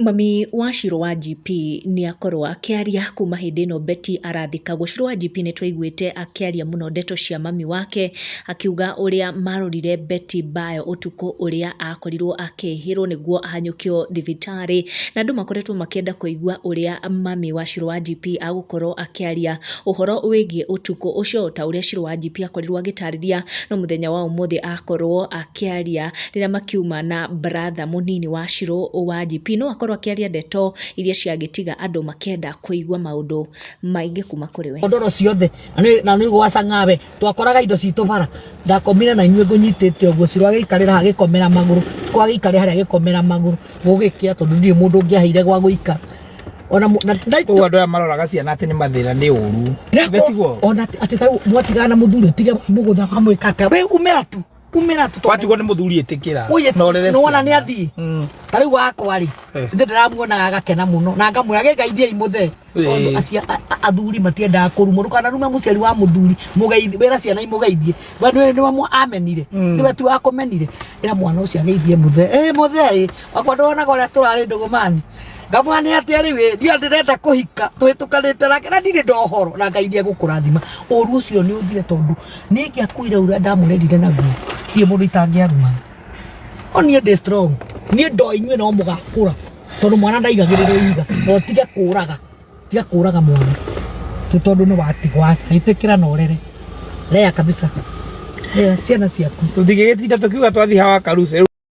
Mami wa Shirũ wa GP nĩ akorwo akĩaria kuma hĩndĩ ĩno Betty arathikagwo. Shirũ wa GP nĩ twaiguĩte akĩaria mũno ndeto cia mami wake, akiuga ũrĩa marorire Betty Bayo ũtukũ ũrĩa akorirwo akĩhĩrwo nĩguo ahanyũkio thibitarĩ, na andũ makoretwo makĩenda kũigua ũrĩa mami wa Shirũ wa GP agũkorwo akĩaria ũhoro wĩgiĩ ũtukũ ũcio, ta ũrĩa Shirũ wa GP akorirwo agĩtarĩria no mũthenya wa ũmũthĩ akorwo akĩaria rĩrĩa makiuma na brother mũnini wa Shirũ wa GP. No akorwo akĩaria ndeto iria ciagĩtiga andũ makĩenda kũigua maũndũ maingĩ kuma kũrĩ we. Ndoro ciothe na nĩ gwaca ngawe twakoraga indo citũ bara ndakomire na inyuĩ ngũnyitĩte ũguo Shirũ agĩikarĩra agĩkomera magũrũ kwagĩikarĩra harĩa agĩkomera magũrũ gũgĩkĩa tondũ ndirĩ mũndũ ũngĩaheire gwa gũikara ona ndaitu andũ aya maroraga ciana atĩ nĩ mathĩna nĩ ũru betigwo ona atĩ tarĩu mwatigana na mũthuri ũtige mũgũtha hamwĩkata we umera tu watigwo nĩ mũthuri ĩtĩkĩra no wona nĩ athiĩ tarĩu wakwa rĩ ndĩ ndĩramuonaga agakena mũno na ngamwĩra gĩgeithie imũthe acia athuri matiendaga kũrumwo ndũkanarume mũciari wa mũthuri mũgeithie wĩra ciana imũgeithie nĩ amenire nĩwe tu akomenire ĩra mwana ũcio ageithie mũthe mũthe wakwa ndũronaga ũrĩa tũrarĩ ndũgũmani ngamwani atĩ rĩu ndio ndĩrenda kũhika twĩtũkanĩte nake na ndirĩ ndohoro na Ngai nĩegũkũrathima ũru ũcio nĩ ũthire tondũ nĩkĩ akuire ũrĩa ndamũrerire naguo ndiĩ mũndũ itangĩaruma niĩ ndĩ strong niĩ ndo inyuĩ no mũgakũra tondũ mwana ndaigagĩrĩrwo iga no tiga kũraga mwana tondũ nĩ watigwaca ĩtĩkĩra na ũrere rea kabisa ciana ciaku tũtingĩgĩtinda tũkiuga twathi hawa karuce.